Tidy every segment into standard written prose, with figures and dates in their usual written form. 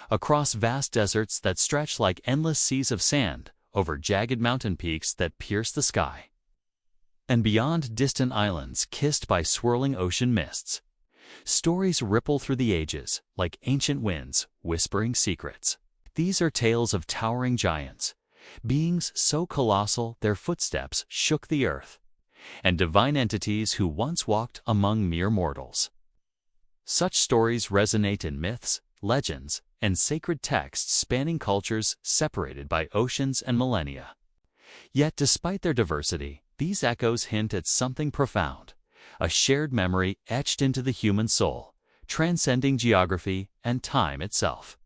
across vast deserts that stretch like endless seas of sand, over jagged mountain peaks that pierce the sky, and beyond distant islands kissed by swirling ocean mists. Stories ripple through the ages, like ancient winds whispering secrets. These are tales of towering giants, beings so colossal their footsteps shook the earth, and divine entities who once walked among mere mortals. Such stories resonate in myths, legends, and sacred texts spanning cultures separated by oceans and millennia. Yet despite their diversity, these echoes hint at something profound, a shared memory etched into the human soul, transcending geography and time itself.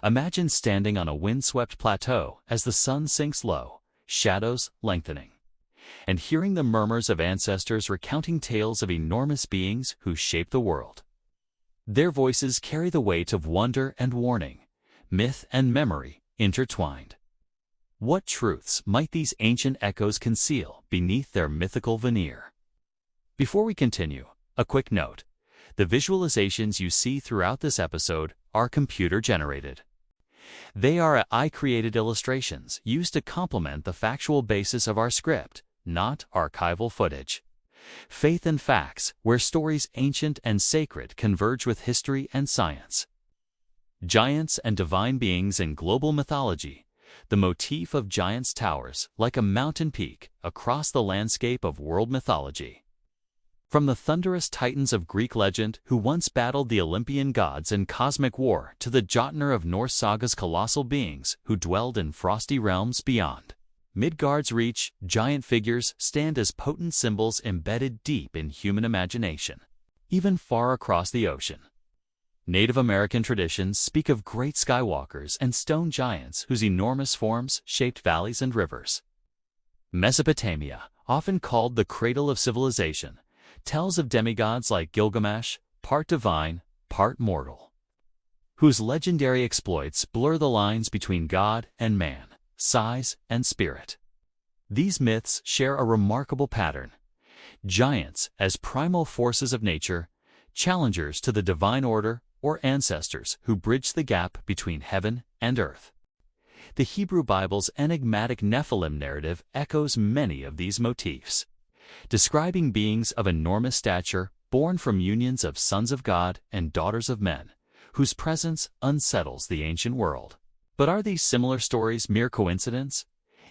Imagine standing on a windswept plateau as the sun sinks low, shadows lengthening, and hearing the murmurs of ancestors recounting tales of enormous beings who shaped the world. Their voices carry the weight of wonder and warning, myth and memory intertwined. What truths might these ancient echoes conceal beneath their mythical veneer? Before we continue, a quick note. The visualizations you see throughout this episode are computer-generated. They are AI-created illustrations used to complement the factual basis of our script, not archival footage. Faith and facts, where stories ancient and sacred converge with history and science. Giants and divine beings in global mythology. The motif of giants towers like a mountain peak across the landscape of world mythology. From the thunderous titans of Greek legend who once battled the Olympian gods in cosmic war to the Jotnar of Norse saga's colossal beings who dwelled in frosty realms beyond Midgard's reach, giant figures stand as potent symbols embedded deep in human imagination, even far across the ocean. Native American traditions speak of great skywalkers and stone giants whose enormous forms shaped valleys and rivers. Mesopotamia, often called the cradle of civilization, tells of demigods like Gilgamesh, part divine, part mortal, whose legendary exploits blur the lines between God and man, size and spirit. These myths share a remarkable pattern. Giants as primal forces of nature, challengers to the divine order, or ancestors who bridge the gap between heaven and earth. The Hebrew Bible's enigmatic Nephilim narrative echoes many of these motifs, describing beings of enormous stature born from unions of sons of God and daughters of men, whose presence unsettles the ancient world. But are these similar stories mere coincidence,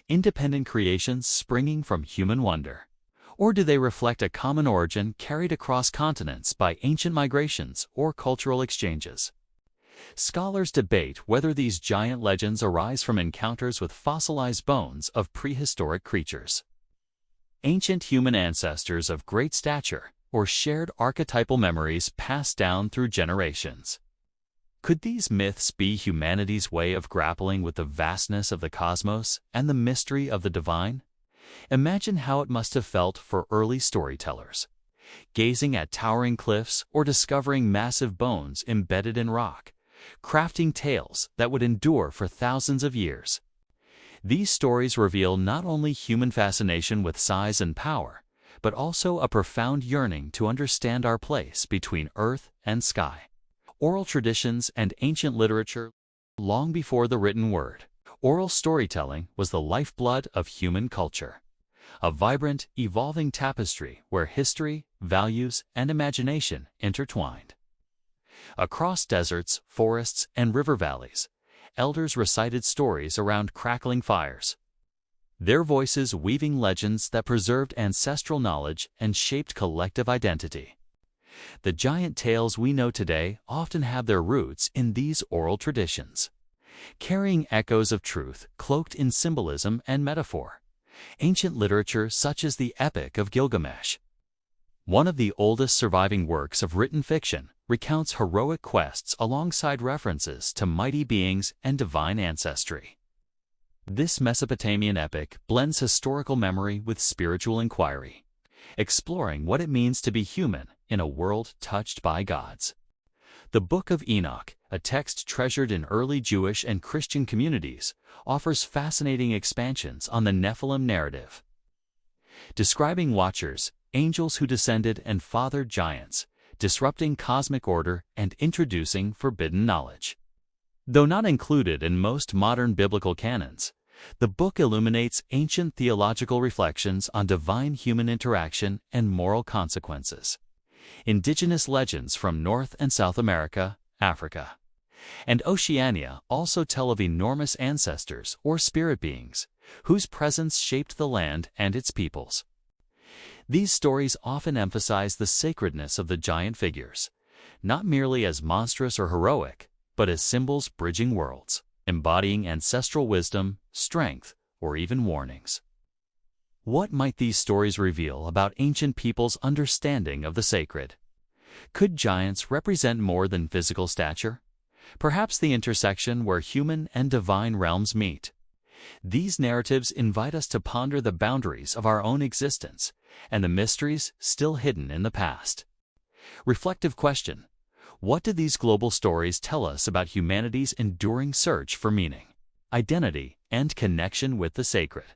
independent creations springing from human wonder? Or do they reflect a common origin carried across continents by ancient migrations or cultural exchanges? Scholars debate whether these giant legends arise from encounters with fossilized bones of prehistoric creatures, ancient human ancestors of great stature, or shared archetypal memories passed down through generations. Could these myths be humanity's way of grappling with the vastness of the cosmos and the mystery of the divine? Imagine how it must have felt for early storytellers, gazing at towering cliffs or discovering massive bones embedded in rock, crafting tales that would endure for thousands of years. These stories reveal not only human fascination with size and power, but also a profound yearning to understand our place between earth and sky. Oral traditions and ancient literature, long before the written word, oral storytelling was the lifeblood of human culture, a vibrant, evolving tapestry where history, values, and imagination intertwined. Across deserts, forests, and river valleys, elders recited stories around crackling fires, their voices weaving legends that preserved ancestral knowledge and shaped collective identity. The giant tales we know today often have their roots in these oral traditions, carrying echoes of truth cloaked in symbolism and metaphor. Ancient literature such as the Epic of Gilgamesh, one of the oldest surviving works of written fiction, recounts heroic quests alongside references to mighty beings and divine ancestry. This Mesopotamian epic blends historical memory with spiritual inquiry, exploring what it means to be human in a world touched by gods. The Book of Enoch, a text treasured in early Jewish and Christian communities, offers fascinating expansions on the Nephilim narrative, describing watchers, angels who descended and fathered giants, disrupting cosmic order and introducing forbidden knowledge. Though not included in most modern biblical canons, the book illuminates ancient theological reflections on divine human interaction and moral consequences. Indigenous legends from North and South America, Africa, and Oceania also tell of enormous ancestors or spirit beings whose presence shaped the land and its peoples. These stories often emphasize the sacredness of the giant figures, not merely as monstrous or heroic, but as symbols bridging worlds, embodying ancestral wisdom, strength, or even warnings. What might these stories reveal about ancient peoples' understanding of the sacred? Could giants represent more than physical stature? Perhaps the intersection where human and divine realms meet. These narratives invite us to ponder the boundaries of our own existence and the mysteries still hidden in the past. Reflective question: what do these global stories tell us about humanity's enduring search for meaning, identity, and connection with the sacred?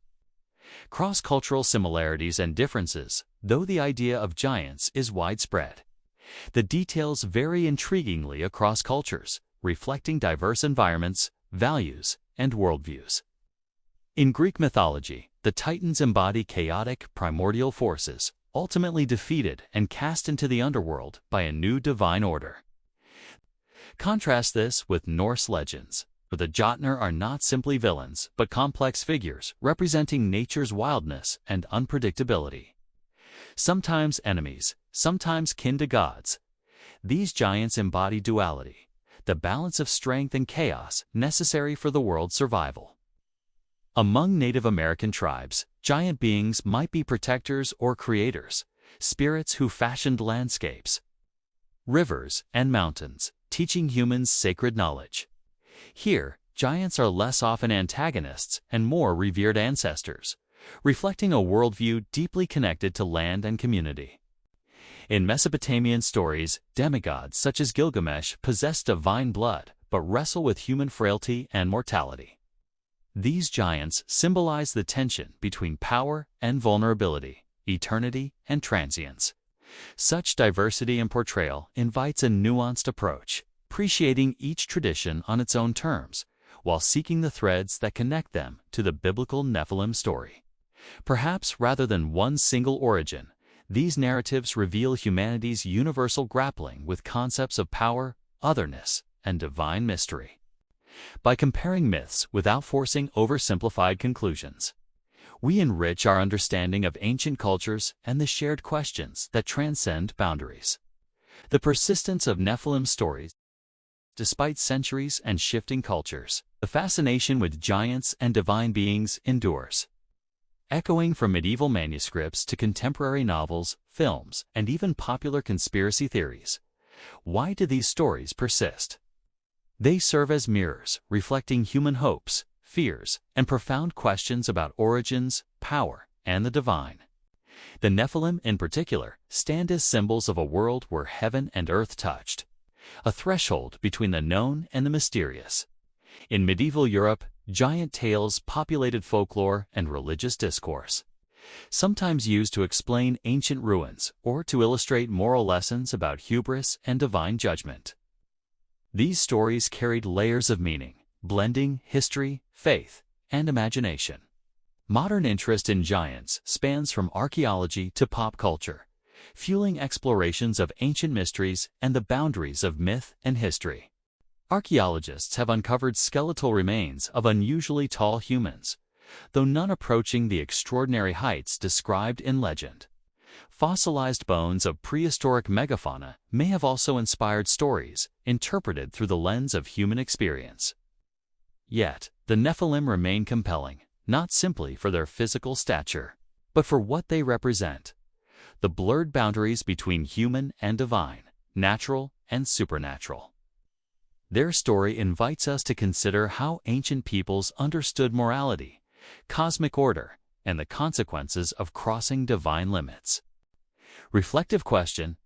Cross-cultural similarities and differences, though the idea of giants is widespread. The details vary intriguingly across cultures, reflecting diverse environments, values, and worldviews. In Greek mythology, the Titans embody chaotic, primordial forces, ultimately defeated and cast into the underworld by a new divine order. Contrast this with Norse legends, where the Jotnar are not simply villains, but complex figures representing nature's wildness and unpredictability. Sometimes enemies, sometimes kin to gods, these giants embody duality, the balance of strength and chaos necessary for the world's survival. Among Native American tribes, giant beings might be protectors or creators, spirits who fashioned landscapes, rivers, and mountains, teaching humans sacred knowledge. Here, giants are less often antagonists and more revered ancestors, reflecting a worldview deeply connected to land and community. In Mesopotamian stories, demigods such as Gilgamesh possess divine blood but wrestle with human frailty and mortality. These giants symbolize the tension between power and vulnerability, eternity and transience. Such diversity in portrayal invites a nuanced approach, appreciating each tradition on its own terms, while seeking the threads that connect them to the biblical Nephilim story. Perhaps rather than one single origin, these narratives reveal humanity's universal grappling with concepts of power, otherness, and divine mystery. By comparing myths without forcing oversimplified conclusions, we enrich our understanding of ancient cultures and the shared questions that transcend boundaries. The persistence of Nephilim stories, despite centuries and shifting cultures, the fascination with giants and divine beings endures. Echoing from medieval manuscripts to contemporary novels, films, and even popular conspiracy theories, why do these stories persist? They serve as mirrors, reflecting human hopes, fears, and profound questions about origins, power, and the divine. The Nephilim, in particular, stand as symbols of a world where heaven and earth touched, a threshold between the known and the mysterious. In medieval Europe, giant tales populated folklore and religious discourse, sometimes used to explain ancient ruins or to illustrate moral lessons about hubris and divine judgment. These stories carried layers of meaning, blending history, faith, and imagination. Modern interest in giants spans from archaeology to pop culture, fueling explorations of ancient mysteries and the boundaries of myth and history. Archaeologists have uncovered skeletal remains of unusually tall humans, though none approaching the extraordinary heights described in legend. Fossilized bones of prehistoric megafauna may have also inspired stories interpreted through the lens of human experience. Yet, the Nephilim remain compelling, not simply for their physical stature, but for what they represent: the blurred boundaries between human and divine, natural and supernatural. Their story invites us to consider how ancient peoples understood morality, cosmic order, and the consequences of crossing divine limits. Reflective question: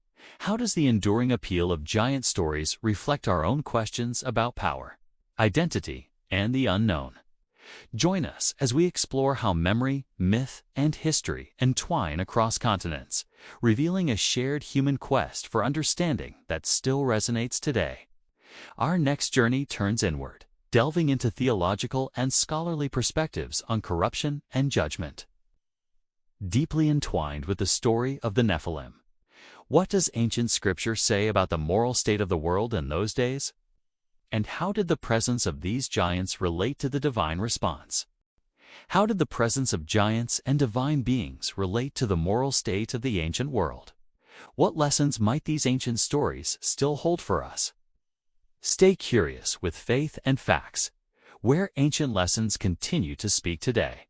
how does the enduring appeal of giant stories reflect our own questions about power, identity, and the unknown? Join us as we explore how memory, myth, and history entwine across continents, revealing a shared human quest for understanding that still resonates today. Our next journey turns inward, delving into theological and scholarly perspectives on corruption and judgment. Deeply entwined with the story of the Nephilim. What does ancient scripture say about the moral state of the world in those days? And how did the presence of these giants relate to the divine response? How did the presence of giants and divine beings relate to the moral state of the ancient world? What lessons might these ancient stories still hold for us? Stay curious with faith and facts, where ancient lessons continue to speak today.